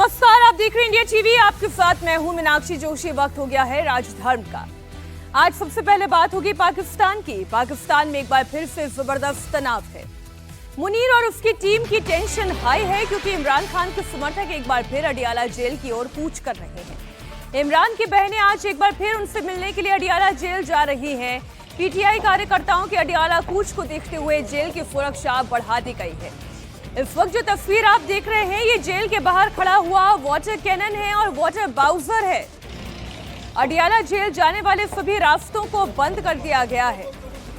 नमस्कार, आप देख रहे हैं इंडिया टीवी। आपके साथ मैं हूं मीनाक्षी जोशी। वक्त हो गया है राजधर्म का। आज सबसे पहले बात होगी पाकिस्तान की। पाकिस्तान में एक बार फिर से जबरदस्त तनाव है। मुनीर और उसकी टीम की टेंशन हाई है क्योंकि इमरान खान के समर्थक एक बार फिर अडियाला जेल की ओर कूच कर रहे हैं। इमरान की बहनें आज एक बार फिर उनसे मिलने के लिए अडियाला जेल जा रही हैं। पीटीआई कार्यकर्ताओं के अडियाला कूच को देखते हुए जेल की सुरक्षा बढ़ा दी गई है। इस वक्त जो तस्वीर आप देख रहे हैं, ये जेल के बाहर खड़ा हुआ वाटर कैनन है और वाटर बाउजर है। अडियाला जेल जाने वाले सभी रास्तों को बंद कर दिया गया है।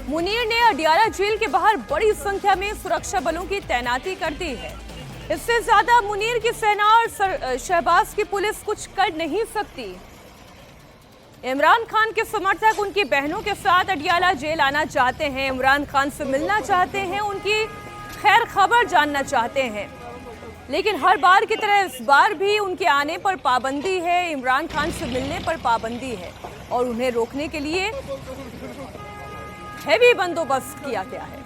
मुनीर ने अडियाला जेल के बाहर बड़ी संख्या में सुरक्षा बलों की तैनाती कर दी है। इससे ज्यादा मुनीर की सेना और शहबाज की पुलिस कुछ कर नहीं सकती। इमरान खान के समर्थक उनकी बहनों के साथ अडियाला जेल आना चाहते हैं, इमरान खान से मिलना चाहते हैं, उनकी खैर खबर जानना चाहते हैं, लेकिन हर बार की तरह इस बार भी उनके आने पर पाबंदी है, इमरान खान से मिलने पर पाबंदी है और उन्हें रोकने के लिए हैवी बंदोबस्त किया गया है।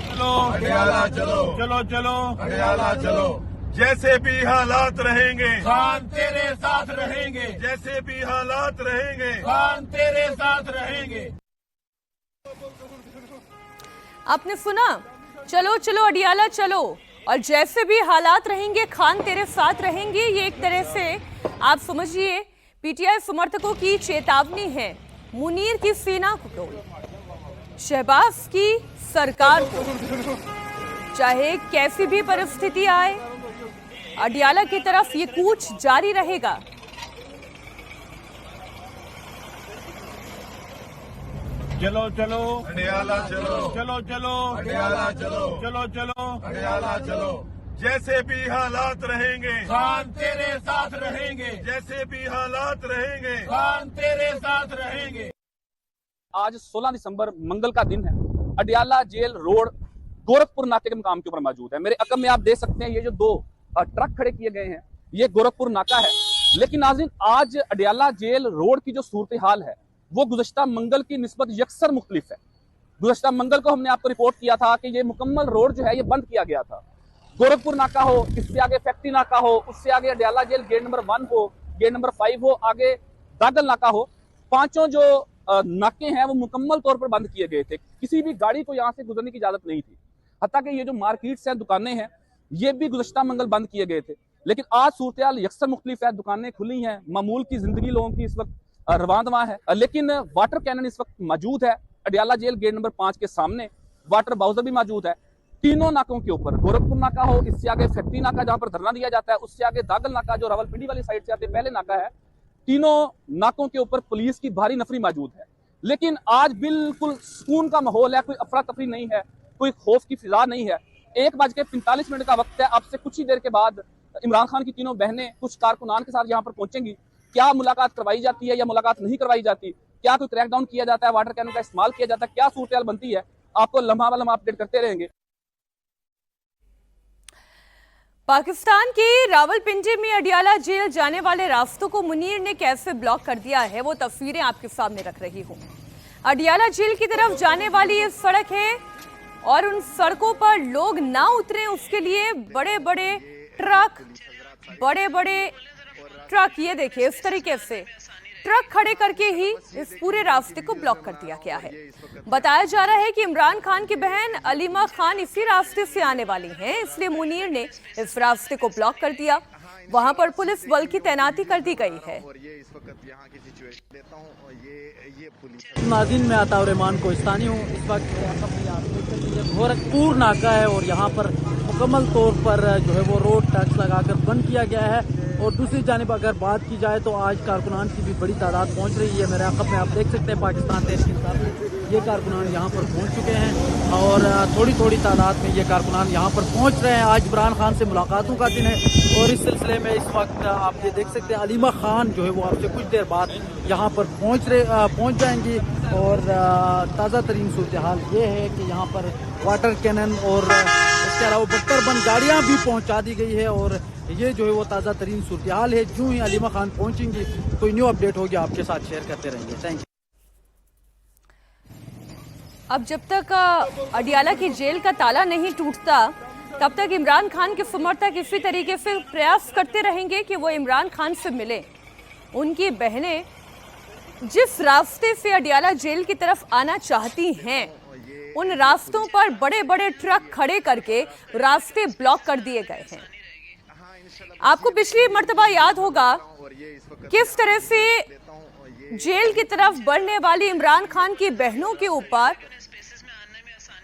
चलो अडियाला चलो, चलो चलो अडियाला चलो। जैसे भी हालात रहेंगे खान तेरे साथ रहेंगे, जैसे भी हालात रहेंगे खान तेरे साथ रहेंगे। आपने सुना, चलो चलो अडियाला चलो, और जैसे भी हालात रहेंगे खान तेरे साथ रहेंगे। ये एक तरह से आप समझिए पीटीआई समर्थकों की चेतावनी है मुनीर की सेना को, शहबाज की सरकार को। चाहे कैसी भी परिस्थिति आए, अडियाला की तरफ ये कूच जारी रहेगा। चलो चलो अडियाला चलो, चलो चलो अडियाला चलो, चलो चलो अडियाला चलो। जैसे भी हालात रहेंगे खान तेरे साथ रहेंगे, जैसे भी हालात रहेंगे खान तेरे साथ रहेंगे। आज 16 दिसंबर मंगल का दिन है। अडियाला जेल रोड गोरखपुर नाके के मुकाम के ऊपर मौजूद है। मेरे अकम में आप देख सकते हैं ये जो दो ट्रक खड़े किए गए हैं, ये गोरखपुर नाका है। लेकिन नाज़रीन, आज अडियाला जेल रोड की जो सूरत हाल है वो गुज़श्ता मंगल की निस्बत यकसर मुख्तलिफ है। गुज़श्ता मंगल को हमने आपको रिपोर्ट किया था कि ये मुकम्मल रोड जो है ये बंद किया गया था। गोरखपुर नाका हो, इससे आगे फैक्ट्री नाका हो, उससे आगे अडियाला जेल गेट नंबर 1 हो, गेट नंबर 5 हो, आगे दागल नाका हो, पांचों जो नाके हैं वो मुकम्मल तौर पर बंद किए गए थे। किसी भी गाड़ी को यहाँ से गुजरने की इजाजत नहीं थी। हत्ता कि ये जो मार्केट्स हैं, दुकानें हैं, ये भी गुज़श्ता मंगल बंद किए गए थे। लेकिन आज सूरत हाल यकसर मुख्तलिफ है। दुकानें खुली हैं, मामूल की जिंदगी लोगों की इस वक्त रवां है। लेकिन वाटर कैनन इस वक्त मौजूद है। अडियाला जेल गेट नंबर 5 के सामने वाटर बाउजर भी मौजूद है। तीनों नाकों के ऊपर, गोरखपुर नाका हो, इससे आगे फैक्ट्री नाका जहां पर धरना दिया जाता है, उससे आगे दागल नाका जो रावलपिंडी वाली साइड से आते पहले नाका है, तीनों नाकों के ऊपर पुलिस की भारी नफरी मौजूद है। लेकिन आज बिल्कुल सुकून का माहौल है, कोई अफरा तफरी नहीं है, कोई खौफ की फिजा नहीं है। 1:45 का वक्त है। आपसे कुछ ही देर के बाद इमरान खान की तीनों बहनें कुछ कारकुनान के साथ यहाँ पर पहुंचेंगी। क्या मुलाकात करवाई जाती है या मुलाकात नहीं करवाई जाती, क्या कोई क्रैकडाउन किया जाता है, वाटर कैनन का इस्तेमाल किया जाता है, क्या सूरत हाल बनती है, आपको लम्हा ब लम्हा अपडेट करते रहेंगे। पाकिस्तान के रावलपिंडी में अडियाला जेल जाने वाले रास्तों को मुनीर ने कैसे ब्लॉक कर दिया है, वो तस्वीरें आपके सामने रख रही हूँ। अडियाला जेल की तरफ जाने वाली ये सड़क है और उन सड़कों पर लोग ना उतरे उसके लिए बड़े बड़े ट्रक ये देखिए इस तरीके से ट्रक खड़े करके ही इस पूरे रास्ते को ब्लॉक कर दिया गया है। बताया जा रहा है कि इमरान खान की बहन अलीमा खान इसी रास्ते से आने वाली हैं, इसलिए मुनीर ने इस रास्ते को ब्लॉक कर दिया। वहां पर पुलिस बल की तैनाती कर दी गई है। नाज़रीन, मैं अताउर रहमान कोहिस्तानी हूँ। इस वक्त गोरखपुर नाका है और यहाँ पर मुकम्मल तौर पर जो है वो रोड टैक्स लगाकर बंद किया गया है। और दूसरी जानिब अगर बात की जाए तो आज कारकुनान की भी बड़ी तादाद पहुँच रही है। मेरे अक़ब में आप देख सकते हैं पाकिस्तान तहरीक इंसाफ ये कारकुनान यहाँ पर पहुँच चुके हैं और थोड़ी थोड़ी तादाद में ये कारकुनान यहाँ पर पहुँच रहे हैं। आज इमरान खान से मुलाकातों का दिन है और इस सिलसिले में इस वक्त आप ये देख सकते हैं अलीमा खान जो है वो आपसे कुछ देर बाद यहाँ पर पहुँच जाएंगी। और ताज़ा तरीन सूरत हाल ये है कि यहाँ पर वाटर कैनन और इसके अलावा बख्तरबंद गाड़ियाँ भी पहुँचा दी गई है और ये जो है वो ताज़ा तरीन सूरत हाल है। जो ही अलीमा खान पहुँचेंगी कोई न्यू अपडेट होगी आपके साथ शेयर करते रहेंगे। Thank you. अब जब तक अडियाला की जेल का ताला नहीं टूटता तब तक इमरान खान के समर्थक इसी तरीके से प्रयास करते रहेंगे कि वो इमरान खान से मिले। उनकी बहनें जिस रास्ते से अडियाला जेल की तरफ आना चाहती हैं, उन रास्तों पर बड़े बड़े ट्रक खड़े करके रास्ते ब्लॉक कर दिए गए हैं। आपको पिछली मर्तबा याद होगा किस तरह से जेल की तरफ बढ़ने वाली इमरान खान की बहनों के ऊपर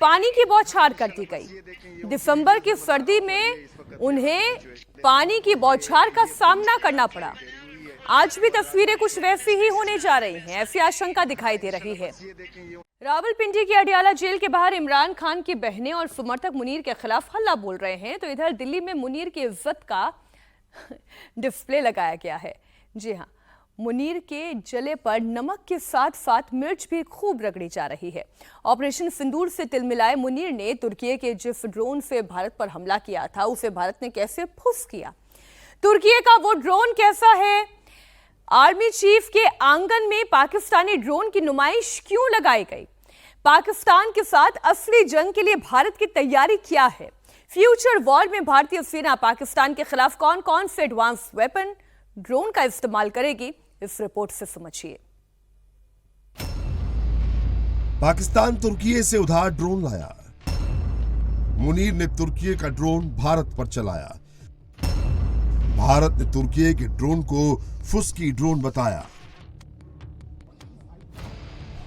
पानी की बौछार कर दी गई। दिसंबर की सर्दी में उन्हें पानी की बौछार का सामना करना पड़ा। आज भी तस्वीरें कुछ वैसी ही होने जा रही हैं, ऐसी आशंका दिखाई दे रही है। रावलपिंडी की अडियाला जेल के बाहर इमरान खान की बहनें और समर्थक मुनीर के खिलाफ हल्ला बोल रहे हैं, तो इधर दिल्ली में मुनीर की इज्जत का डिस्प्ले लगाया गया है। जी हाँ, मुनीर के जले पर नमक के साथ साथ मिर्च भी खूब रगड़ी जा रही है। ऑपरेशन सिंदूर से तिलमिलाए मुनीर ने तुर्की के जिस ड्रोन से भारत पर हमला किया था, उसे भारत ने कैसे फुस किया। तुर्की का वो ड्रोन कैसा है, आर्मी चीफ के आंगन में पाकिस्तानी ड्रोन की नुमाइश क्यों लगाई गई, पाकिस्तान के साथ असली जंग के लिए भारत की तैयारी क्या है, फ्यूचर वॉर में भारतीय सेना पाकिस्तान के खिलाफ कौन कौन से एडवांस वेपन ड्रोन का इस्तेमाल करेगी, इस रिपोर्ट से समझिए। पाकिस्तान तुर्की से उधार ड्रोन लाया। मुनीर ने तुर्की का ड्रोन भारत पर चलाया। भारत ने तुर्की के ड्रोन को फुसकी ड्रोन बताया।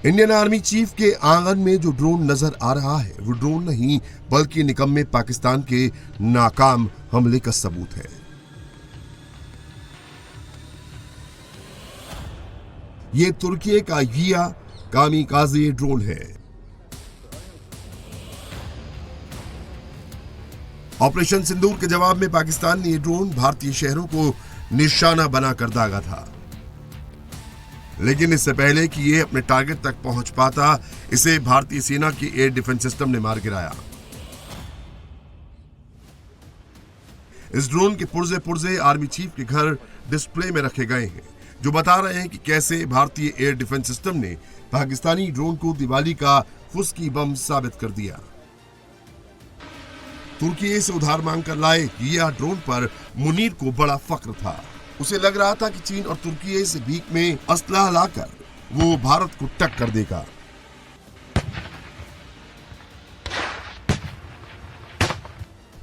इंडियन आर्मी चीफ के आंगन में जो ड्रोन नजर आ रहा है वो ड्रोन नहीं बल्कि निकम्मे पाकिस्तान के नाकाम हमले का सबूत है। ये तुर्की का गिया कामिकाज़े ड्रोन है। ऑपरेशन सिंदूर के जवाब में पाकिस्तान ने ये ड्रोन भारतीय शहरों को निशाना बनाकर दागा था, लेकिन इससे पहले कि ये अपने टारगेट तक पहुंच पाता, इसे भारतीय सेना के एयर डिफेंस सिस्टम ने मार गिराया। इस ड्रोन के पुर्जे आर्मी चीफ के घर डिस्प्ले में रखे गए हैं, जो बता रहे हैं कि कैसे भारतीय एयर डिफेंस सिस्टम ने पाकिस्तानी ड्रोन को दिवाली का फुसकी बम साबित कर दिया। तुर्की से उधार मांगकर लाए यह ड्रोन पर मुनीर को बड़ा फख्र था। उसे लग रहा था कि चीन और तुर्की से भीख में असलहा लाकर वो भारत को टक्कर देगा।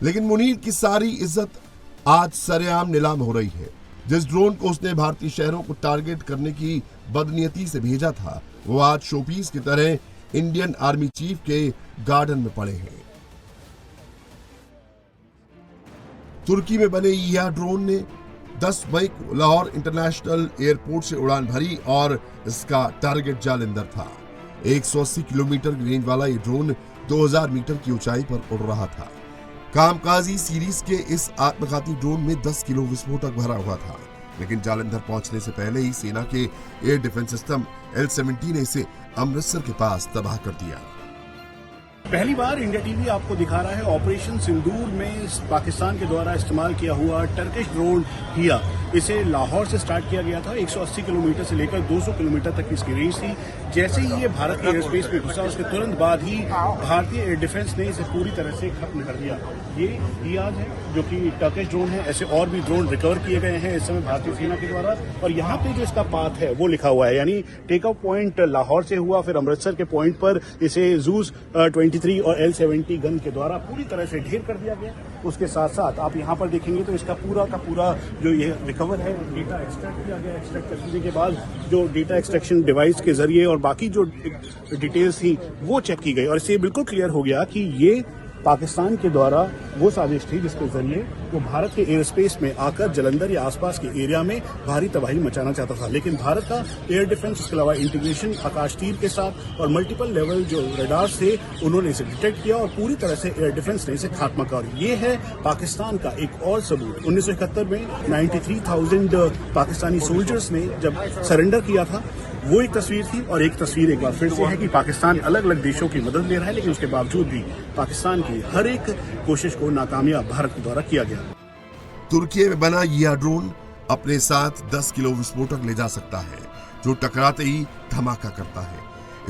लेकिन मुनीर की सारी इज्जत आज सरेआम नीलाम हो रही है। जिस ड्रोन को उसने भारतीय शहरों को टारगेट करने की बदनीयती से भेजा था, वो आज शोपीस की तरह इंडियन आर्मी चीफ के गार्डन में पड़े हैं। तुर्की में बने यह ड्रोन ने 10 मई को लाहौर इंटरनेशनल एयरपोर्ट से उड़ान भरी और इसका टारगेट जालंधर था। 180 किलोमीटर की रेंज वाला ये ड्रोन 2000 मीटर की ऊंचाई पर उड़ रहा था। कामकाजी सीरीज के इस आत्मघाती ड्रोन में 10 किलो विस्फोटक भरा हुआ था, लेकिन जालंधर पहुंचने से पहले ही सेना के एयर डिफेंस सिस्टम L-70 ने इसे अमृतसर के पास तबाह कर दिया। पहली बार इंडिया टीवी आपको दिखा रहा है ऑपरेशन सिंदूर में पाकिस्तान के द्वारा इस्तेमाल किया हुआ टर्किश ड्रोन हिया। इसे लाहौर से स्टार्ट किया गया था। 180 किलोमीटर से लेकर 200 किलोमीटर तक इसकी रेंज थी। जैसे ही ये भारत के एयर स्पेस में घुसा, उसके तुरंत बाद ही भारतीय एयर डिफेंस ने इसे पूरी तरह से खत्म कर दिया। ये हियाज है जो कि टर्किश ड्रोन है। ऐसे और भी ड्रोन रिकवर किए गए हैं इस समय भारतीय सेना के द्वारा, और यहाँ पे जो इसका पाथ है वो लिखा हुआ है, यानी टेक ऑफ पॉइंट लाहौर से हुआ, फिर अमृतसर के पॉइंट पर इसे जूस 23 और L-70 गन के द्वारा पूरी तरह से ढेर कर दिया गया। उसके साथ साथ आप यहाँ पर देखेंगे तो इसका पूरा का पूरा जो ये रिकवर है, डेटा एक्सट्रैक्ट किया गया। एक्सट्रैक्ट करने के बाद जो डेटा एक्सट्रैक्शन डिवाइस के जरिए और बाकी जो डिटेल्स थी वो चेक की गई, और इससे बिल्कुल क्लियर हो गया कि ये पाकिस्तान के द्वारा वो साजिश थी जिसके जरिए वो भारत के एयर स्पेस में आकर जलंधर या आसपास के एरिया में भारी तबाही मचाना चाहता था। लेकिन भारत का एयर डिफेंस, इसके अलावा इंटीग्रेशन आकाश तीर के साथ और मल्टीपल लेवल जो रडार से उन्होंने इसे डिटेक्ट किया और पूरी तरह से एयर डिफेंस ने इसे खात्मा कर। ये है पाकिस्तान का एक और सबूत। 1971 में 93,000 पाकिस्तानी सोल्जर्स ने जब सरेंडर किया था, वो एक तस्वीर थी। और एक तस्वीर एक बार फिर से है कि पाकिस्तान अलग अलग देशों की मदद ले रहा है, लेकिन उसके बावजूद भी पाकिस्तान की हर एक कोशिश को नाकामयाब भारत के द्वारा किया गया। तुर्की में बना यह ड्रोन अपने साथ 10 किलो विस्फोटक ले जा सकता है, जो टकराते ही धमाका करता है।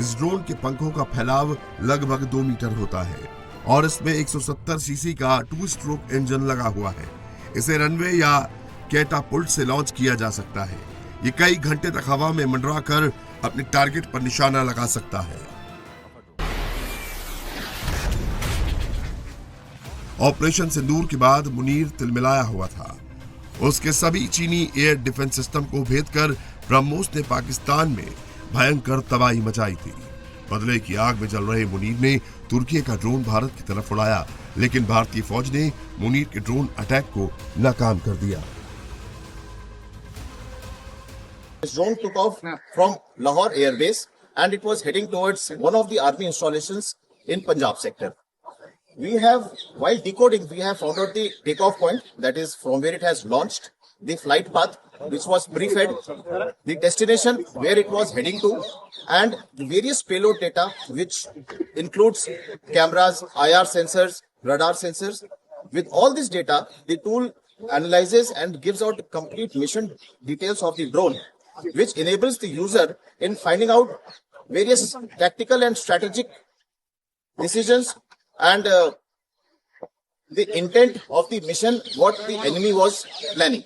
इस ड्रोन के पंखों का फैलाव लगभग 2 मीटर होता है और इसमें 170 सीसी का 2 स्ट्रोक इंजन लगा हुआ है। इसे रनवे या कैटापुल्ट से लॉन्च किया जा सकता है। ये कई घंटे तक हवा में मंडराकर अपने टारगेट पर निशाना लगा सकता है। ऑपरेशन सिंदूर के बाद मुनीर तिलमिलाया हुआ था। उसके सभी चीनी एयर डिफेंस सिस्टम को भेदकर ब्रह्मोस ने पाकिस्तान में भयंकर तबाही मचाई थी। बदले की आग में जल रहे मुनीर ने तुर्की का ड्रोन भारत की तरफ उड़ाया, लेकिन भारतीय फौज ने मुनीर के ड्रोन अटैक को नाकाम कर दिया। This drone took off from Lahore Air Base and it was heading towards one of the army installations in Punjab sector. While decoding, we have found out the takeoff point, that is from where it has launched, the flight path which was pre-fed, the destination where it was heading to, and the various payload data which includes cameras, IR sensors, radar sensors. With all this data, the tool analyzes and gives out complete mission details of the drone, which enables the user in finding out various tactical and strategic decisions and the intent of the mission, what the enemy was planning.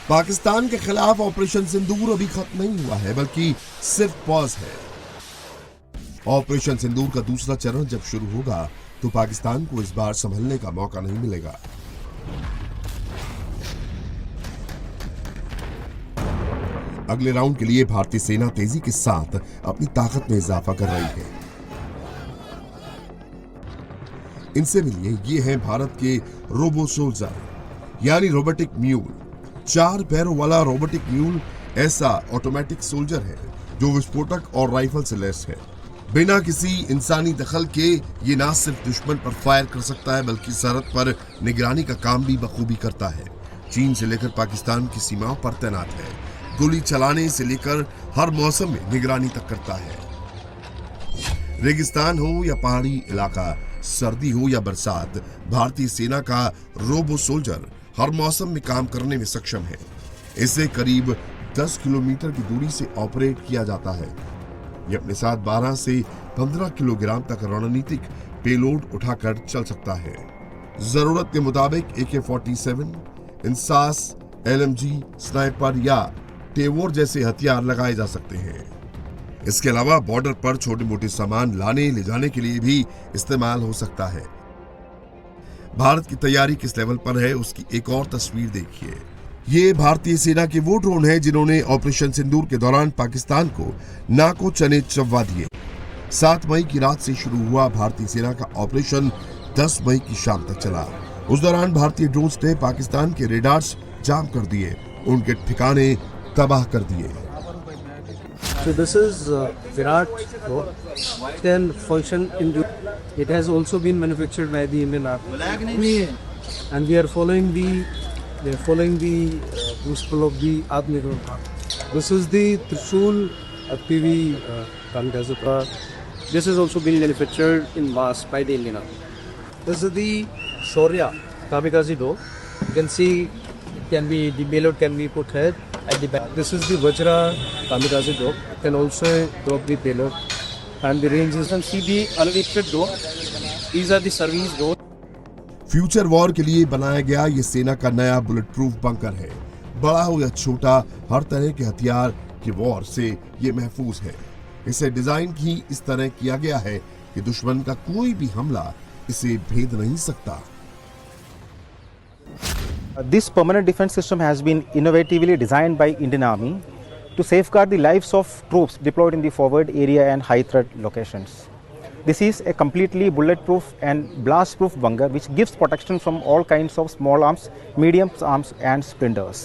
Pakistan के खिलाफ operation सिंदूर अभी खत्म नहीं हुआ है, बल्कि सिर्फ pause है। ऑपरेशन सिंदूर का दूसरा चरण जब शुरू होगा तो पाकिस्तान को इस बार संभलने का मौका नहीं मिलेगा। अगले राउंड के लिए भारतीय सेना तेजी के साथ अपनी ताकत में इजाफा कर रही है। इनसे मिलिए, ये हैं भारत के रोबो सोल्जर यानी रोबोटिक म्यूल। 4 पैरों वाला रोबोटिक म्यूल ऐसा ऑटोमेटिक सोल्जर है जो विस्फोटक और राइफल से लैस है। बिना किसी इंसानी दखल के ये ना सिर्फ दुश्मन पर फायर कर सकता है, बल्कि सरहद पर निगरानी का काम भी बखूबी करता है। चीन से लेकर पाकिस्तान की सीमाओं पर तैनात है। गोली चलाने से लेकर हर मौसम में निगरानी तक करता है। रेगिस्तान हो या पहाड़ी इलाका, सर्दी हो या बरसात, भारतीय सेना का रोबो सोल्जर हर मौसम में काम करने में सक्षम है। इसे करीब 10 किलोमीटर की दूरी से ऑपरेट किया जाता है। ये अपने साथ 12 से 15 किलोग्राम तक रणनीतिक पेलोड उठाकर चल सकता है। जरूरत के मुताबिक AK-47, इंसास, LMG, स्नाइपर या टेवोर जैसे हथियार लगाए जा सकते हैं। इसके अलावा बॉर्डर पर छोटे मोटे सामान लाने ले जाने के लिए भी इस्तेमाल हो सकता है। भारत की तैयारी किस लेवल पर है उसकी एक और तस्वीर देखिए। ये भारतीय सेना के वो ड्रोन हैं जिन्होंने ऑपरेशन सिंदूर के दौरान पाकिस्तान को नाको चने चबवा दिए। 7 मई की रात से शुरू हुआ भारतीय सेना का ऑपरेशन 10 मई की शाम तक चला। उस दौरान भारतीय ड्रोन्स ने पाकिस्तान के रेडार्स जाम कर दिए, उनके ठिकाने तबाह कर दिए। So this is Virat drone. It can function in. It has also been manufactured by the Indian Army, and we are following the principle of the Atmanirbhar. This is the Trishul FPV kamikaze. This has also been manufactured in mass by the Indian Army. This is the Shaurya kamikaze drone. You can see the payload can be put here at the back. This is the Vajra kamikaze drone. Can also drop the payload, and the range is. You can see the unlifted drone. These are the service drone. Future war के लिए बनाया गया ये सेना का नया bullet proof bunker है। बड़ा हो या छोटा, हर तरह के हथियार के वॉर से ये महफूज है। इसे डिजाइन ही इस तरह किया गया है कि दुश्मन का कोई भी हमला इसे भेद नहीं सकता। This permanent defense system has been innovatively designed by Indian Army to safeguard the lives of troops deployed in the forward area and high threat locations. This is a completely bulletproof and blast-proof bunker which gives protection from all kinds of small arms, medium arms and splinters.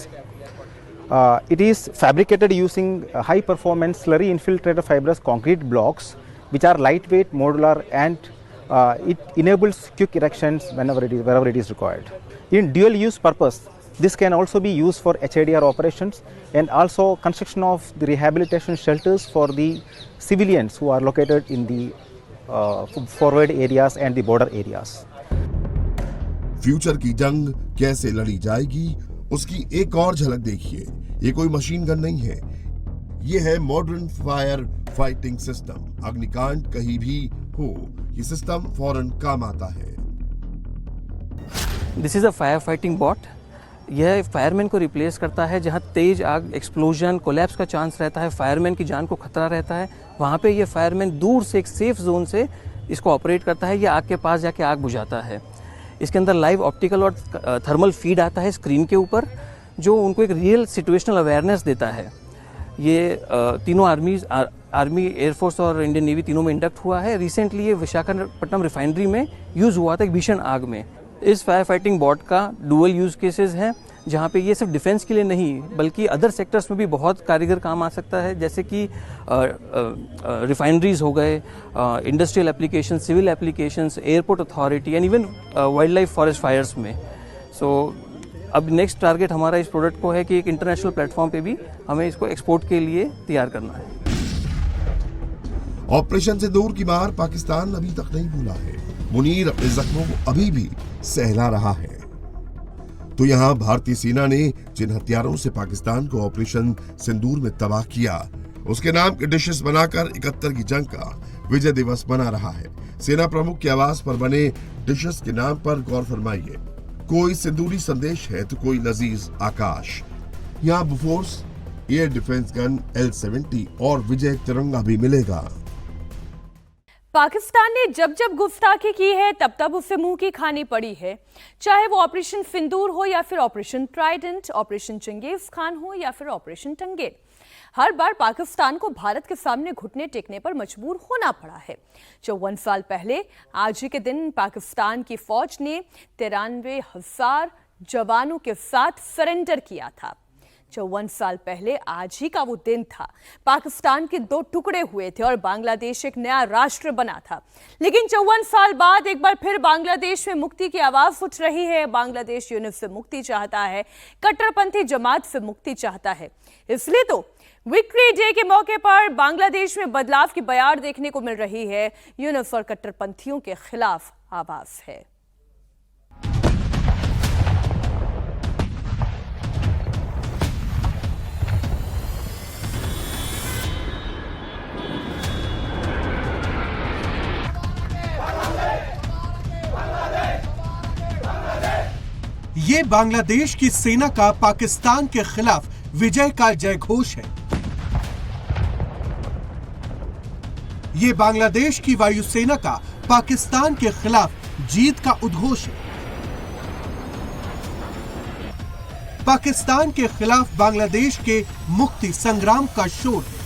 It is fabricated using high-performance slurry-infiltrated fibrous concrete blocks which are lightweight, modular and it enables quick erections wherever it is required. In dual-use purpose, this can also be used for HIDR operations and also construction of the rehabilitation shelters for the civilians who are located in the forward areas and the border areas. Future की जंग कैसे लड़ी जाएगी उसकी एक और झलक देखिए। ये कोई मशीन गन नहीं है, ये है मॉडर्न फायर फाइटिंग सिस्टम। अग्निकांड कहीं भी हो, ये सिस्टम फौरन काम आता है। This is a fire fighting bot. यह फायरमैन को रिप्लेस करता है। जहां तेज आग, एक्सप्लोजन, कोलैप्स का चांस रहता है, फायरमैन की जान को खतरा रहता है, वहां पे ये फायरमैन दूर से एक सेफ जोन से इसको ऑपरेट करता है। ये आग के पास जाके आग बुझाता है। इसके अंदर लाइव ऑप्टिकल और थर्मल फीड आता है स्क्रीन के ऊपर, जो उनको एक रियल सिचुएशनल अवेयरनेस देता है। ये तीनों आर्मी, एयरफोर्स और इंडियन नेवी तीनों में इंडक्ट हुआ है। रिसेंटली ये विशाखापट्टनम रिफाइनरी में यूज़ हुआ था एक भीषण आग में। इस फायर फाइटिंग बॉट का डुअल यूज़ केसेस हैं, जहाँ पे ये सिर्फ डिफेंस के लिए नहीं बल्कि अदर सेक्टर्स में भी बहुत कारगर काम आ सकता है, जैसे कि रिफाइनरीज हो गए, industrial application, civil applications, airport authority and even wild life forest fires में। सो अब नेक्स्ट टारगेट हमारा इस प्रोडक्ट को है कि एक इंटरनेशनल प्लेटफॉर्म पे भी हमें इसको एक्सपोर्ट के लिए तैयार करना है। ऑपरेशन सिंदूर की मार पाकिस्तान अभी तक नहीं भूला है। मुनीर अपने जख्मों को अभी भी सहला रहा है। तो यहाँ भारतीय सेना ने जिन हथियारों से पाकिस्तान को ऑपरेशन सिंदूर में तबाह किया, उसके नाम के डिशेस बनाकर 71 की जंग का विजय दिवस मना रहा है। सेना प्रमुख की आवाज पर बने डिशेस के नाम पर गौर फरमाइए। कोई सिंदूरी संदेश है तो कोई लजीज आकाश। यहाँ Bofors air defence gun L-70 और विजय तिरंगा भी मिलेगा। पाकिस्तान ने जब जब गुस्ताखी की है तब तब उसे मुंह की खानी पड़ी है, चाहे वो ऑपरेशन सिंदूर हो या फिर operation Trident, operation Changez Khan हो या फिर ऑपरेशन टंगेल। हर बार पाकिस्तान को भारत के सामने घुटने टेकने पर मजबूर होना पड़ा है। 54 साल पहले आज ही के दिन पाकिस्तान की फौज ने 93,000 जवानों के साथ सरेंडर किया था। 54 साल पहले आज ही का वो दिन था। पाकिस्तान के 2 टुकड़े हुए थे और बांग्लादेश एक नया राष्ट्र बना था। लेकिन 54 साल बाद एक बार फिर बांग्लादेश में मुक्ति की आवाज उठ रही है। बांग्लादेश यूनिट से मुक्ति चाहता है, कट्टरपंथी जमात से मुक्ति चाहता है। इसलिए तो विक्ट्री डे के मौके पर बांग्लादेश में बदलाव की बयार देखने को मिल रही है। यूनिट और कट्टरपंथियों के खिलाफ आवाज है। ये बांग्लादेश की सेना का पाकिस्तान के खिलाफ विजय का जयघोष है। ये बांग्लादेश की वायुसेना का पाकिस्तान के खिलाफ जीत का उद्घोष है। पाकिस्तान के खिलाफ बांग्लादेश के मुक्ति संग्राम का शोर है।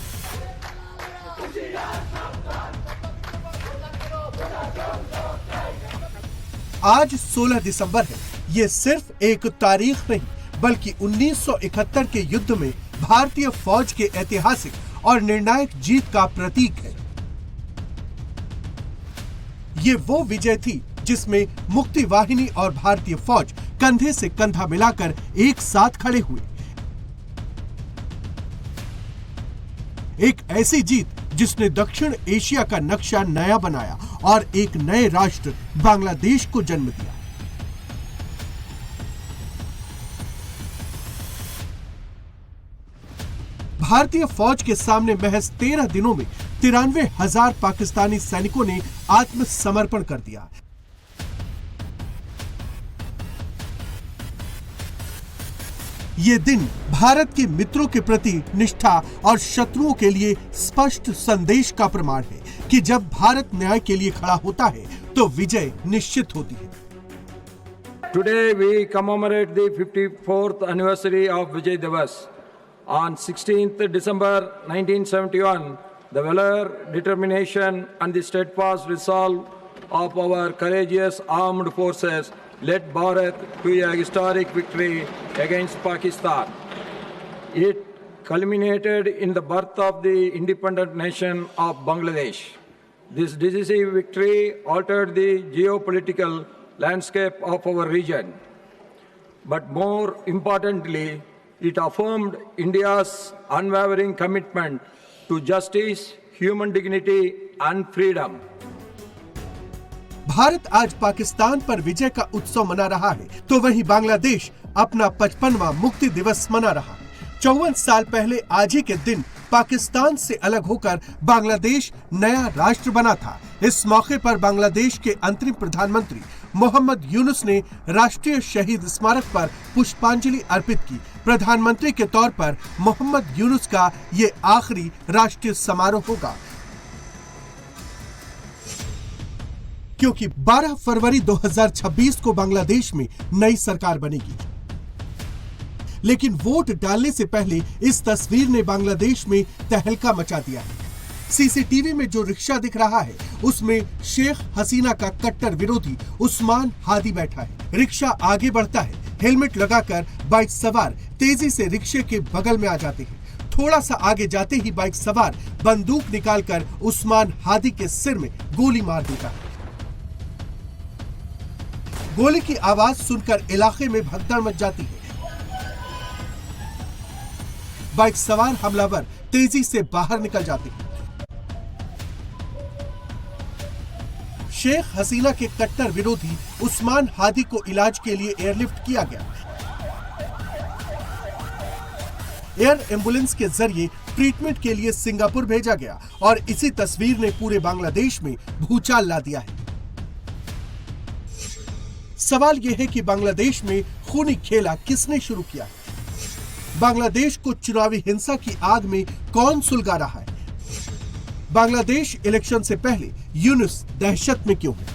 आज 16 दिसंबर है। ये सिर्फ एक तारीख नहीं बल्कि 1971 के युद्ध में भारतीय फौज के ऐतिहासिक और निर्णायक जीत का प्रतीक है। ये वो विजय थी जिसमें मुक्ति वाहिनी और भारतीय फौज कंधे से कंधा मिलाकर एक साथ खड़े हुए। एक ऐसी जीत जिसने दक्षिण एशिया का नक्शा नया बनाया और एक नए राष्ट्र बांग्लादेश को जन्म दिया। भारतीय फौज के सामने महज 13 दिनों में 93,000 पाकिस्तानी सैनिकों ने आत्मसमर्पण कर दिया। ये दिन भारत के मित्रों के प्रति निष्ठा और शत्रुओं के लिए स्पष्ट संदेश का प्रमाण है कि जब भारत न्याय के लिए खड़ा होता है तो विजय निश्चित होती है। Today we commemorate the 54th anniversary of Vijay Diwas. On 16th December 1971, the valor, determination and the steadfast resolve of our courageous armed forces led Bharat to a historic victory against Pakistan. It culminated in the birth of the independent nation of Bangladesh. This decisive victory altered the geopolitical landscape of our region. But more importantly, it affirmed India's unwavering commitment to justice, human dignity and freedom. Bharat आज पाकिस्तान पर विजय का उत्सव मना रहा है तो वहीं बांग्लादेश अपना 55वां मुक्ति दिवस मना रहा है। 54 साल पहले आज ही के दिन पाकिस्तान से अलग होकर बांग्लादेश नया राष्ट्र बना था। इस मौके पर बांग्लादेश के अंतरिम प्रधानमंत्री मोहम्मद यूनुस ने राष्ट्रीय शहीद स्मारक पर पुष्पांजलि अर्पित की। प्रधानमंत्री के तौर पर मोहम्मद यूनुस का ये आखिरी राष्ट्रीय समारोह होगा, क्योंकि 12 फरवरी 2026 को बांग्लादेश में नई सरकार बनेगी। लेकिन वोट डालने से पहले इस तस्वीर ने बांग्लादेश में तहलका मचा दिया है। सीसीटीवी में जो रिक्शा दिख रहा है उसमें शेख हसीना का कट्टर विरोधी उस्मान हादी बैठा है। रिक्शा आगे बढ़ता है, हेलमेट लगाकर बाइक सवार तेजी से रिक्शे के बगल में आ जाते हैं। थोड़ा सा आगे जाते ही बाइक सवार बंदूक निकालकर उस्मान हादी के सिर में गोली मार देता है। गोली की आवाज सुनकर इलाके में भगदड़ मच जाती है। बाइक सवार हमलावर तेजी से बाहर निकल जाते हैं। शेख हसीना के कट्टर विरोधी उस्मान हादी को इलाज के लिए एयरलिफ्ट किया गया। एयर एम्बुलेंस के जरिए ट्रीटमेंट के लिए सिंगापुर भेजा गया और इसी तस्वीर ने पूरे बांग्लादेश में भूचाल ला दिया है। सवाल यह है कि बांग्लादेश में खूनी खेला किसने शुरू किया? बांग्लादेश को चुनावी हिंसा की आग में कौन सुलगा रहा है? बांग्लादेश इलेक्शन से पहले यूनुस दहशत में क्यों है?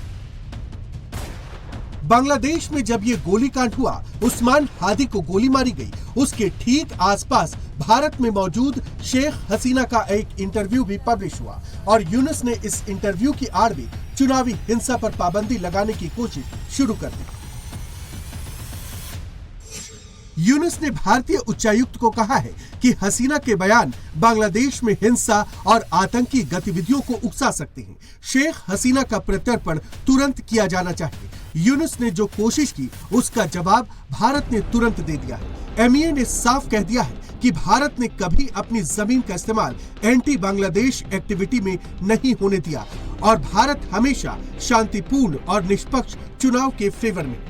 बांग्लादेश में जब ये गोलीकांड हुआ, उस्मान हादी को गोली मारी गई, उसके ठीक आसपास भारत में मौजूद शेख हसीना का एक इंटरव्यू भी पब्लिश हुआ और यूनुस ने इस इंटरव्यू की आड़ में चुनावी हिंसा पर पाबंदी लगाने की कोशिश शुरू कर दी। यूनुस ने भारतीय उच्चायुक्त को कहा है कि हसीना के बयान बांग्लादेश में हिंसा और आतंकी गतिविधियों को उकसा सकते हैं। शेख हसीना का प्रत्यर्पण तुरंत किया जाना चाहिए। यूनुस ने जो कोशिश की उसका जवाब भारत ने तुरंत दे दिया है। MEA ने साफ कह दिया है कि भारत ने कभी अपनी जमीन का इस्तेमाल एंटी बांग्लादेश एक्टिविटी में नहीं होने दिया और भारत हमेशा शांतिपूर्ण और निष्पक्ष चुनाव के फेवर में।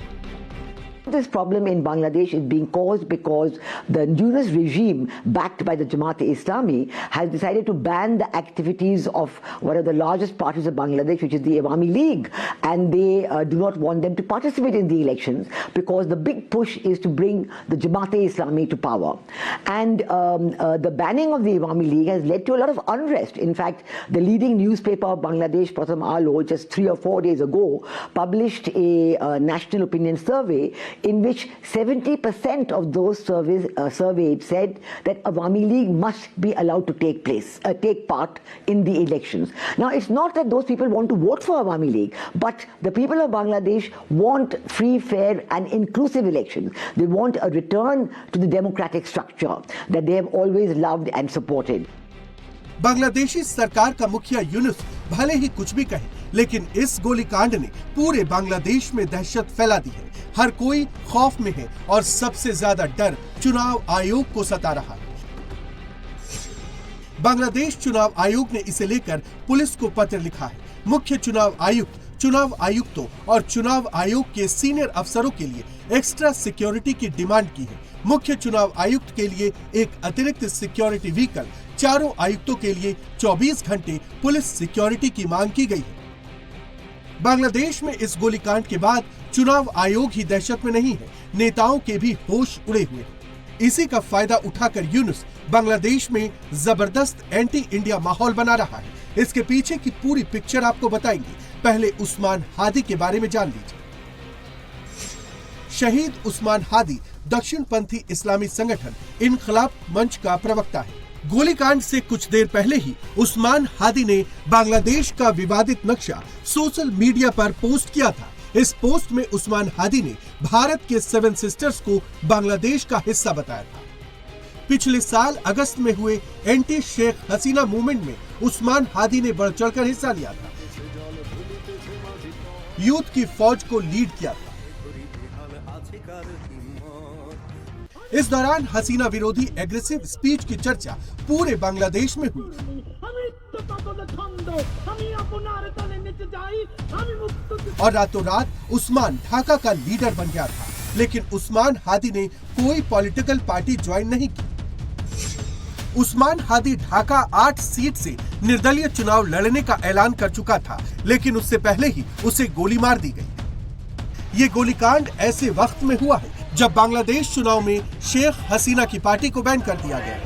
This problem in Bangladesh is being caused because the Yunus regime, backed by the Jamaat-e-Islami, has decided to ban the activities of one of the largest parties of Bangladesh, which is the Awami League, and they do not want them to participate in the elections because the big push is to bring the Jamaat-e-Islami to power. And the banning of the Awami League has led to a lot of unrest. In fact, the leading newspaper of Bangladesh, Pratham Alo, just 3 or 4 days ago, published a national opinion survey in which 70% of those surveyed said that Awami League must be allowed to take part in the elections. Now, it's not that those people want to vote for Awami League, but the people of Bangladesh want free, fair and inclusive elections. They want a return to the democratic structure that they have always loved and supported. Bangladeshi सरकार का मुखिया यूनुस भले ही कुछ भी कहे, लेकिन इस गोलीकांड ने पूरे बांग्लादेश में दहशत फैला दी है। हर कोई खौफ में है और सबसे ज्यादा डर चुनाव आयोग को सता रहा है। बांग्लादेश चुनाव आयोग ने इसे लेकर पुलिस को पत्र लिखा है। मुख्य चुनाव आयुक्त, चुनाव आयुक्तों और चुनाव आयोग के सीनियर अफसरों के लिए एक्स्ट्रा सिक्योरिटी की डिमांड की है। मुख्य चुनाव आयुक्त के लिए एक अतिरिक्त सिक्योरिटी व्हीकल, चारों आयुक्तों के लिए 24 घंटे पुलिस सिक्योरिटी की मांग की गई है। बांग्लादेश में इस गोलीकांड के बाद चुनाव आयोग ही दहशत में नहीं है, नेताओं के भी होश उड़े हुए हैं। इसी का फायदा उठाकर यूनुस बांग्लादेश में जबरदस्त एंटी इंडिया माहौल बना रहा है। इसके पीछे की पूरी पिक्चर आपको बताएंगे। पहले उस्मान हादी के बारे में जान लीजिए। शहीद उस्मान हादी दक्षिणपंथी इस्लामी संगठन इनकलाब मंच का प्रवक्ता है। गोलीकांड से कुछ देर पहले ही उस्मान हादी ने बांग्लादेश का विवादित नक्शा सोशल मीडिया पर पोस्ट किया था। इस पोस्ट में उस्मान हादी ने भारत के 7 सिस्टर्स को बांग्लादेश का हिस्सा बताया था। पिछले साल अगस्त में हुए एंटी शेख हसीना मूवमेंट में उस्मान हादी ने बढ़ चढ़कर हिस्सा लिया था, यूथ की फौज को लीड किया था। इस दौरान हसीना विरोधी एग्रेसिव स्पीच की चर्चा पूरे बांग्लादेश में हुई और रातों रात उस्मान ढाका का लीडर बन गया था। लेकिन उस्मान हादी ने कोई पॉलिटिकल पार्टी ज्वाइन नहीं की। उस्मान हादी ढाका 8 सीट से निर्दलीय चुनाव लड़ने का ऐलान कर चुका था, लेकिन उससे पहले ही उसे गोली मार दी गई। ये गोलीकांड ऐसे वक्त में हुआ है जब बांग्लादेश चुनाव में शेख हसीना की पार्टी को बैन कर दिया गया।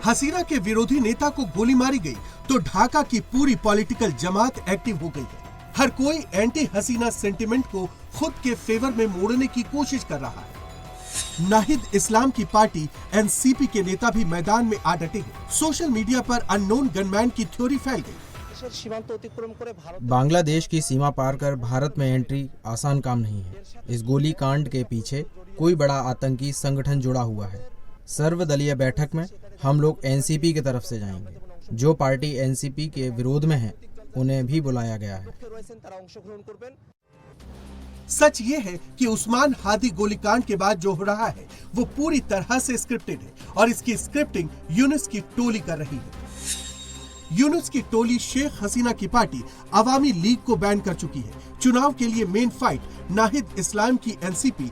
हसीना के विरोधी नेता को गोली मारी गई तो ढाका की पूरी पॉलिटिकल जमात एक्टिव हो गई है। हर कोई एंटी हसीना सेंटिमेंट को खुद के फेवर में मोड़ने की कोशिश कर रहा है। नाहिद इस्लाम की पार्टी एनसीपी के नेता भी मैदान में आ डटे हैं। सोशल मीडिया पर अननोन गनमैन की थ्योरी फैल गई। बांग्लादेश की सीमा पार कर भारत में एंट्री आसान काम नहीं है। इस गोली कांड के पीछे कोई बड़ा आतंकी संगठन जुड़ा हुआ है। सर्वदलीय बैठक में हम लोग एनसीपी की तरफ से जाएंगे। जो पार्टी एनसीपी के विरोध में है उन्हें भी बुलाया गया है। सच ये है कि उस्मान हादी गोलीकांड के बाद जो हो रहा है वो पूरी तरह से स्क्रिप्टेड है और इसकी स्क्रिप्टिंग यूनुस की टोली कर रही है। यूनुस की टोली शेख हसीना की पार्टी अवामी लीग को बैन कर चुकी है। चुनाव के लिए मेन फाइट नाहिद इस्लाम की एनसीपी,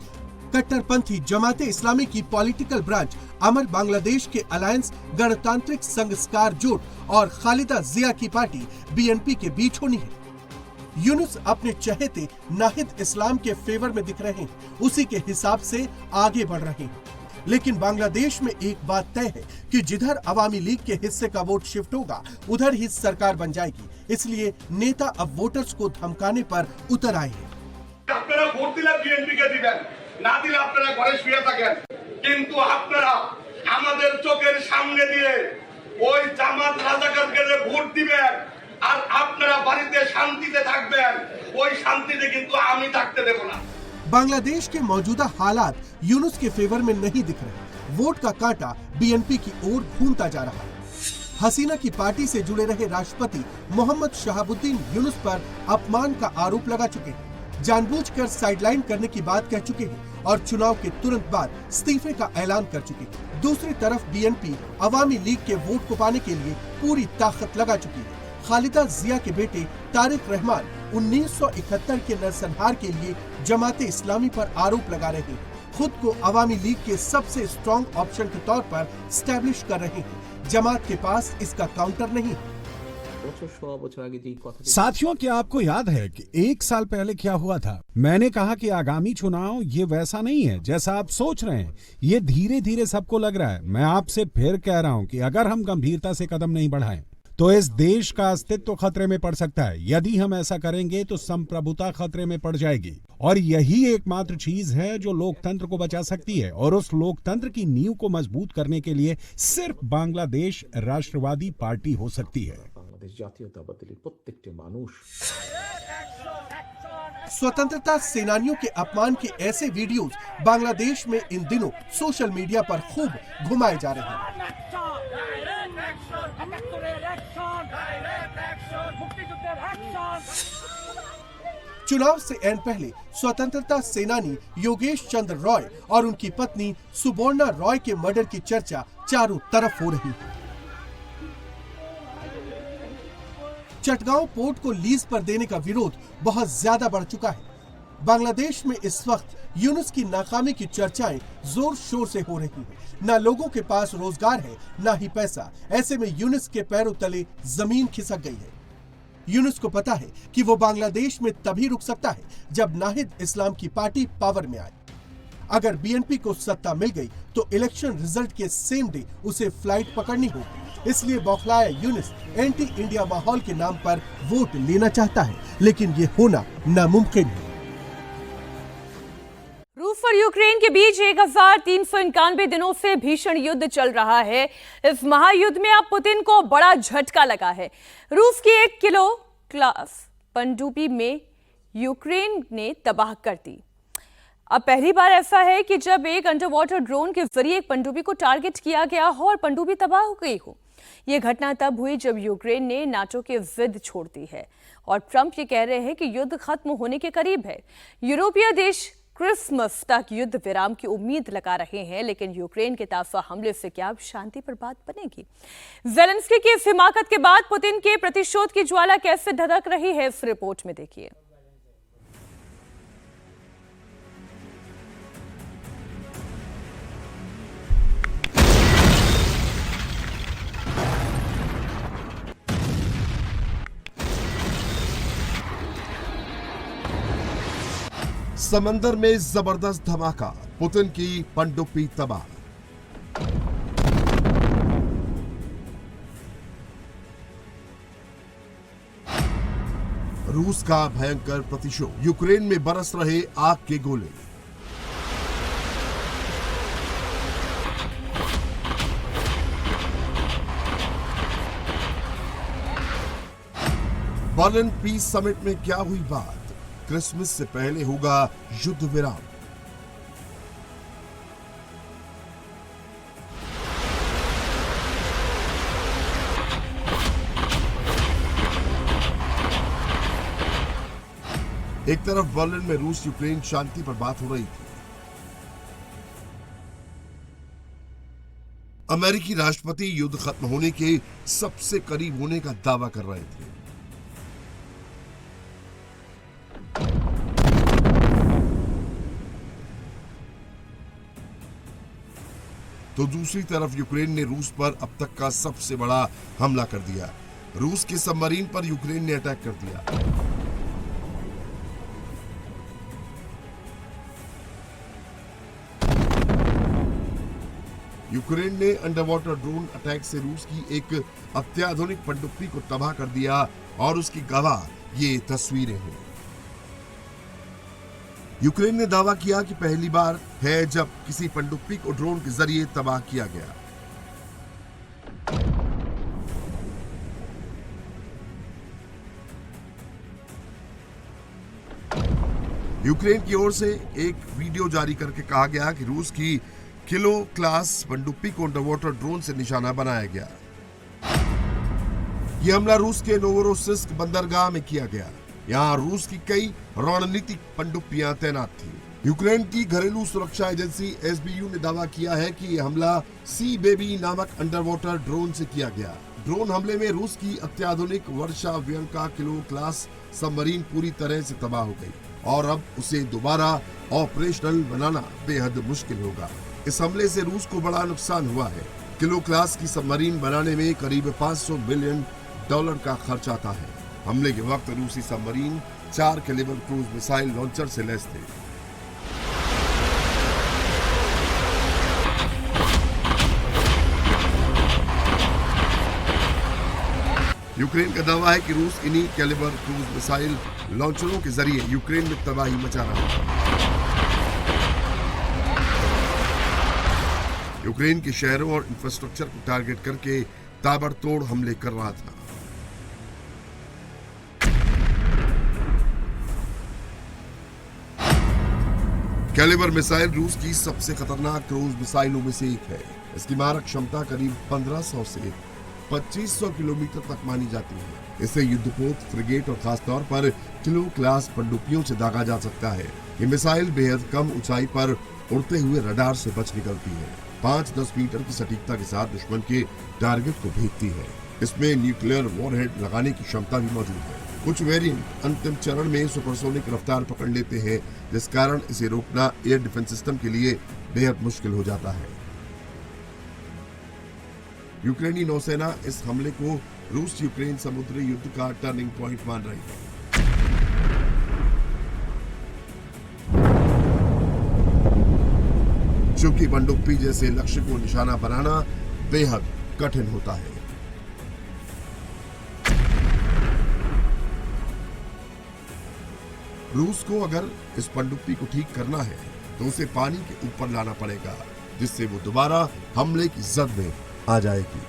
कट्टरपंथी जमाते इस्लामी की पॉलिटिकल ब्रांच अमर बांग्लादेश के अलायंस गणतांत्रिक संस्कार जोट और खालिदा जिया की पार्टी बीएनपी के बीच होनी है। यूनुस अपने चहेते नाहिद इस्लाम के फेवर में दिख रहे हैं, उसी के हिसाब से आगे बढ़ रहे हैं। लेकिन बांग्लादेश में एक बात तय है कि जिधर अवामी लीग के हिस्से का वोट शिफ्ट होगा उधर ही सरकार बन जाएगी। इसलिए नेता अब वोटर्स को धमकाने पर उतर आए हैं। না দিলে আপনারা ঘরে শুয়ে থাকেন, কিন্তু আপনারা আমাদের চোখের সামনে দিয়ে ওই জামাত রাজাকারকে ভোট দিবেন আর আপনারা বাড়িতে শান্তিতে থাকবেন। ওই শান্তিতে কিন্তু আমি থাকতে দেব না। बांग्लादेश के मौजूदा हालात यूनुस के फेवर में नहीं दिख रहे। वोट का कांटा बीएनपी की ओर घूमता जा रहा है। हसीना की पार्टी से जुड़े रहे राष्ट्रपति मोहम्मद शहाबुद्दीन यूनुस पर अपमान का आरोप लगा चुके हैं, जानबूझकर साइडलाइन करने की बात कह चुके हैं और चुनाव के तुरंत बाद इस्तीफे का ऐलान कर चुके हैं। दूसरी तरफ बीएनपी अवामी लीग के वोट को पाने के लिए पूरी ताकत लगा चुकी है। खालिदा जिया के बेटे तारिक रहमान 1971 के नरसंहार के लिए जमाते इस्लामी पर आरोप लगा रहे हैं। खुद को अवामी लीग के सबसे स्ट्रॉन्ग ऑप्शन के तौर पर स्टैब्लिश कर रहे हैं। जमात के पास इसका काउंटर नहीं है। साथियों, क्या आपको याद है कि 1 साल पहले क्या हुआ था? मैंने कहा कि आगामी चुनाव ये वैसा नहीं है जैसा आप सोच रहे हैं। ये धीरे धीरे सबको लग रहा है। मैं आपसे फिर कह रहा हूँ कि अगर हम गंभीरता से कदम नहीं बढ़ाएं तो इस देश का अस्तित्व खतरे में पड़ सकता है। यदि हम ऐसा करेंगे तो संप्रभुता खतरे में पड़ जाएगी और यही एकमात्र चीज है जो लोकतंत्र को बचा सकती है। और उस लोकतंत्र की नींव को मजबूत करने के लिए सिर्फ बांग्लादेश राष्ट्रवादी पार्टी हो सकती है। स्वतंत्रता सेनानियों के अपमान के ऐसे वीडियोस बांग्लादेश में इन दिनों सोशल मीडिया पर खूब घुमाए जा रहे हैं। चुनाव से ऐन पहले स्वतंत्रता सेनानी योगेश चंद्र रॉय और उनकी पत्नी सुवर्णा रॉय के मर्डर की चर्चा चारों तरफ हो रही है। चटगांव पोर्ट को लीज पर देने का विरोध बहुत ज्यादा बढ़ चुका है। बांग्लादेश में इस वक्त यूनुस की नाकामी की चर्चाएं जोर शोर से हो रही हैं। न लोगों के पास रोजगार है, न ही पैसा। ऐसे में यूनुस के पैरों तले जमीन खिसक गई है। यूनुस को पता है कि वो बांग्लादेश में तभी रुक सकता है जब नाहिद इस्लाम की पार्टी पावर में आए। अगर बीएनपी को सत्ता मिल गई तो इलेक्शन रिजल्ट के सेम डे उसे फ्लाइट पकड़नी होगी। इसलिए बौखलाया यूनुस एंटी इंडिया माहौल के नाम पर वोट लेना चाहता है, लेकिन ये होना नामुमकिन है। रूस और यूक्रेन के बीच 1391 दिनों से भीषण युद्ध चल रहा है। इस महायुद्ध में अब पुतिन को बड़ा झटका लगा है। रूस की 1 किलो क्लास पनडुब्बी में यूक्रेन ने तबाह कर दी। अब पहली बार ऐसा है कि जब एक अंडर वाटर ड्रोन के जरिए एक पनडुब्बी को टारगेट किया गया हो और पनडुब्बी तबाह हो गई हो। यह घटना तब हुई जब यूक्रेन ने नाटो की जिद छोड़ दी है और ट्रंप ये कह रहे हैं कि युद्ध खत्म होने के करीब है। यूरोपीय देश क्रिसमस तक युद्ध विराम की उम्मीद लगा रहे हैं, लेकिन यूक्रेन के ताज़ा हमले से क्या शांति पर बात बनेगी? ज़ेलेंस्की की इस हिमाकत के बाद पुतिन के प्रतिशोध की ज्वाला कैसे धधक रही है, इस रिपोर्ट में देखिए। समंदर में जबरदस्त धमाका, पुतिन की पनडुब्बी तबाह। रूस का भयंकर प्रतिशोध, यूक्रेन में बरस रहे आग के गोले। बर्लिन पीस समिट में क्या हुई बात? क्रिसमस से पहले होगा युद्ध विराम। एक तरफ बर्लिन में रूस यूक्रेन शांति पर बात हो रही थी। अमेरिकी राष्ट्रपति युद्ध खत्म होने के सबसे करीब होने का दावा कर रहे थे। तो दूसरी तरफ यूक्रेन ने रूस पर अब तक का सबसे बड़ा हमला कर दिया। रूस के सबमरीन पर यूक्रेन ने अटैक कर दिया। यूक्रेन ने अंडरवाटर ड्रोन अटैक से रूस की एक अत्याधुनिक पनडुब्बी को तबाह कर दिया और उसकी गवाह ये तस्वीरें हैं। यूक्रेन ने दावा किया कि पहली बार है जब किसी पनडुब्बी को ड्रोन के जरिए तबाह किया गया। यूक्रेन की ओर से एक वीडियो जारी करके कहा गया कि रूस की किलो क्लास पनडुब्बी को अंडरवाटर ड्रोन से निशाना बनाया गया। यह हमला रूस के नोवोरोसिस्क बंदरगाह में किया गया। यहाँ रूस की कई रणनीतिक पनडुब्बियां तैनात थी। यूक्रेन की घरेलू सुरक्षा एजेंसी SBU ने दावा किया है कि यह हमला सी बेबी नामक अंडरवाटर ड्रोन से किया गया। ड्रोन हमले में रूस की अत्याधुनिक वर्षा व्यंका किलो क्लास सबमरीन पूरी तरह से तबाह हो गई और अब उसे दोबारा ऑपरेशनल बनाना बेहद मुश्किल होगा। इस हमले से रूस को बड़ा नुकसान हुआ है। किलो क्लास की सबमरीन बनाने में करीब $500 बिलियन का खर्च आता है। हमले के वक्त रूसी submarine 4 Kalibr cruise missile launcher से लैस थे। यूक्रेन का दावा है कि रूस इन्हीं कैलिबर क्रूज मिसाइल लॉन्चरों के जरिए यूक्रेन में तबाही मचा रहा है। यूक्रेन के शहरों और इंफ्रास्ट्रक्चर को टारगेट करके ताबड़तोड़ हमले कर रहा था। कैलिबर मिसाइल रूस की सबसे खतरनाक क्रूज मिसाइलों में से एक है। इसकी मारक क्षमता करीब 1500 से 2500 किलोमीटर तक मानी जाती है। इसे युद्धपोत, फ्रिगेट और खासतौर पर किलो क्लास पनडुब्बियों से दागा जा सकता है। ये मिसाइल बेहद कम ऊंचाई पर उड़ते हुए रडार से बच निकलती है। 5-10 मीटर की सटीकता के साथ दुश्मन के टारगेट को भेदती है। इसमें न्यूक्लियर वॉरहेड लगाने की क्षमता भी मौजूद है। कुछ वेरिएंट अंतिम चरण में सुपरसोनिक रफ्तार पकड़ लेते हैं, जिस कारण इसे रोकना एयर डिफेंस सिस्टम के लिए बेहद मुश्किल हो जाता है। यूक्रेनी नौसेना इस हमले को रूस यूक्रेन समुद्री युद्ध का टर्निंग पॉइंट मान रही है। चूंकि पनडुब्बी जैसे लक्ष्य को निशाना बनाना बेहद कठिन होता है। रूस को अगर इस पनडुब्बी को ठीक करना है तो उसे पानी के ऊपर लाना पड़ेगा, जिससे वो दोबारा हमले की जद में आ जाएगी।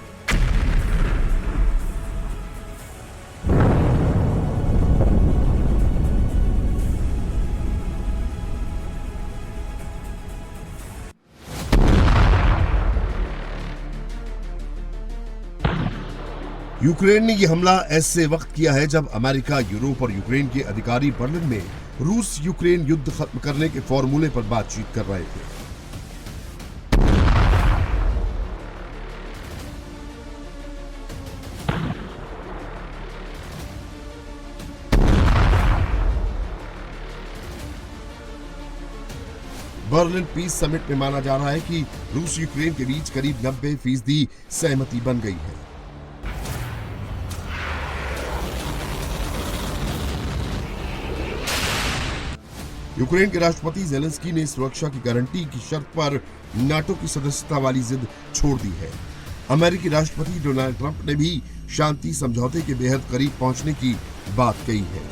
यूक्रेन ने यह हमला ऐसे वक्त किया है जब अमेरिका, यूरोप और यूक्रेन के अधिकारी बर्लिन में रूस यूक्रेन युद्ध खत्म करने के फॉर्मूले पर बातचीत कर रहे थे। बर्लिन पीस समिट में माना जा रहा है कि रूस यूक्रेन के बीच करीब 90% सहमति बन गई है। यूक्रेन के राष्ट्रपति जेलेंस्की ने सुरक्षा की गारंटी की शर्त पर नाटो की सदस्यता वाली जिद छोड़ दी है। अमेरिकी राष्ट्रपति डोनाल्ड ट्रंप ने भी शांति समझौते के बेहद करीब पहुंचने की बात कही है।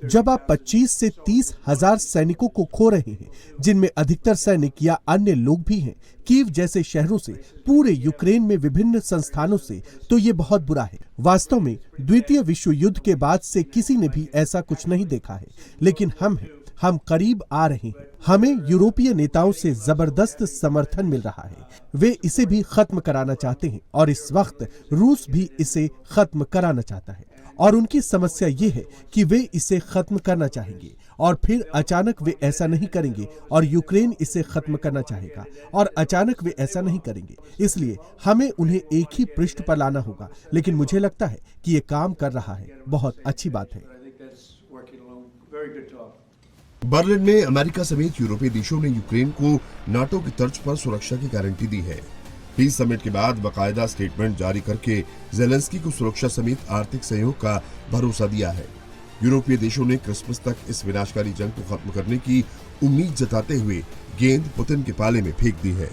जब आप 25 से 30 हजार सैनिकों को खो रहे हैं, जिनमें अधिकतर सैनिक या अन्य लोग भी हैं, कीव जैसे शहरों से, पूरे यूक्रेन में विभिन्न संस्थानों से, तो ये बहुत बुरा है। वास्तव में द्वितीय विश्व युद्ध के बाद से किसी ने भी ऐसा कुछ नहीं देखा है, लेकिन हम करीब आ रहे हैं। हमें यूरोपीय नेताओं से जबरदस्त समर्थन मिल रहा है। वे इसे भी खत्म कराना चाहते हैं और इस वक्त रूस भी इसे खत्म कराना चाहता है। और उनकी समस्या ये है कि वे इसे खत्म करना चाहेंगे और फिर अचानक वे ऐसा नहीं करेंगे और यूक्रेन इसे खत्म करना चाहेगा और अचानक वे ऐसा नहीं करेंगे। इसलिए हमें उन्हें एक ही पृष्ठ पर लाना होगा, लेकिन मुझे लगता है कि ये काम कर रहा है। बहुत अच्छी बात है। बर्लिन में अमेरिका समेत यूरोपीय देशों ने यूक्रेन को नाटो की तर्ज पर सुरक्षा की गारंटी दी है। पीस समिट के बाद बाकायदा स्टेटमेंट जारी करके जेलेंस्की को सुरक्षा समेत आर्थिक सहयोग का भरोसा दिया है। यूरोपीय देशों ने क्रिसमस तक इस विनाशकारी जंग को खत्म करने की उम्मीद जताते हुए गेंद पुतिन के पाले में फेंक दी है।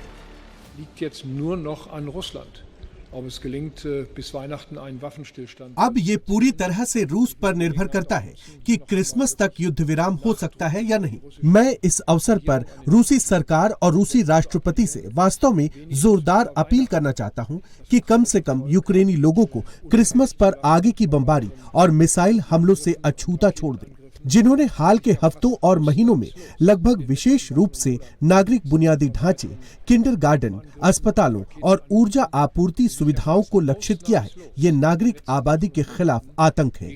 अब ये पूरी तरह से रूस पर निर्भर करता है कि क्रिसमस तक युद्ध विराम हो सकता है या नहीं। मैं इस अवसर पर रूसी सरकार और रूसी राष्ट्रपति से वास्तव में जोरदार अपील करना चाहता हूं कि कम से कम यूक्रेनी लोगों को क्रिसमस पर आगे की बमबारी और मिसाइल हमलों से अछूता छोड़ दें, जिन्होंने हाल के हफ्तों और महीनों में लगभग विशेष रूप से नागरिक बुनियादी ढांचे, किंडरगार्टन, अस्पतालों और ऊर्जा आपूर्ति सुविधाओं को लक्षित किया है। ये नागरिक आबादी के खिलाफ आतंक है।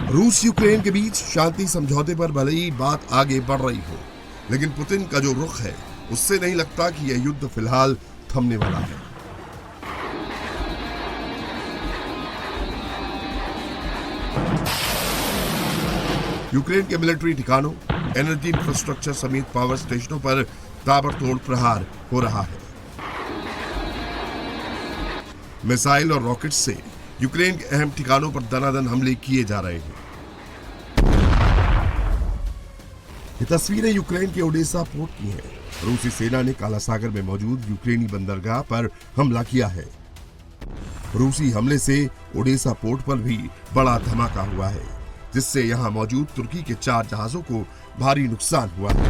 रूस यूक्रेन के बीच शांति समझौते पर भले ही बात आगे बढ़ रही हो, लेकिन पुतिन का जो रुख है उससे नहीं लगता कि यह युद्ध फिलहाल थमने वाला है। यूक्रेन के मिलिट्री ठिकानों, एनर्जी इंफ्रास्ट्रक्चर समेत पावर स्टेशनों पर ताबड़तोड़ प्रहार हो रहा है। मिसाइल और रॉकेट से यूक्रेन के अहम ठिकानों पर दनादन हमले किए जा रहे हैं। ये तस्वीरें यूक्रेन के ओडेसा पोर्ट की हैं। रूसी सेना ने काला सागर में मौजूद यूक्रेनी बंदरगाह पर हमला किया है। रूसी हमले से ओडेसा पोर्ट पर भी बड़ा धमाका हुआ है, जिससे यहां मौजूद तुर्की के 4 जहाजों को भारी नुकसान हुआ है।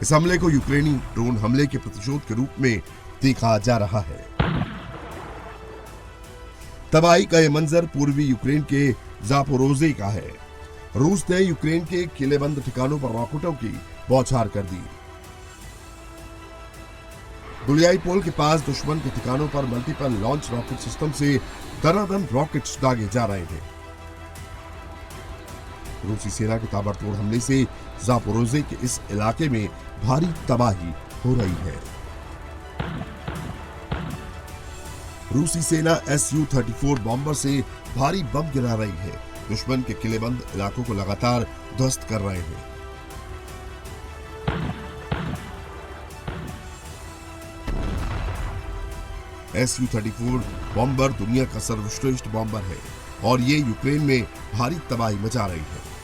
इस हमले को यूक्रेनी ड्रोन हमले के प्रतिशोध के रूप में देखा जा रहा है। तबाही का यह मंजर पूर्वी यूक्रेन के जापोरोजे का है। रूस ने यूक्रेन के किलेबंद ठिकानों पर रॉकेटों की बौछार कर दी। गुलियाईपोल के पास दुश्मन के ठिकानों पर मल्टीपल लॉन्च रॉकेट सिस्टम से दनादन रॉकेट्स दागे जा रहे हैं। रूसी सेना के ताबड़तोड़ हमले से जापोरोजे के इस इलाके में भारी तबाही हो रही है। रूसी सेना Su-34 बॉम्बर से भारी बम गिरा रही है। दुश्मन के किलेबंद इलाकों को लगातार ध्वस्त कर रहे हैं। Su-34 बॉम्बर दुनिया का सर्वश्रेष्ठ बॉम्बर है और ये यूक्रेन में भारी तबाही मचा रही है।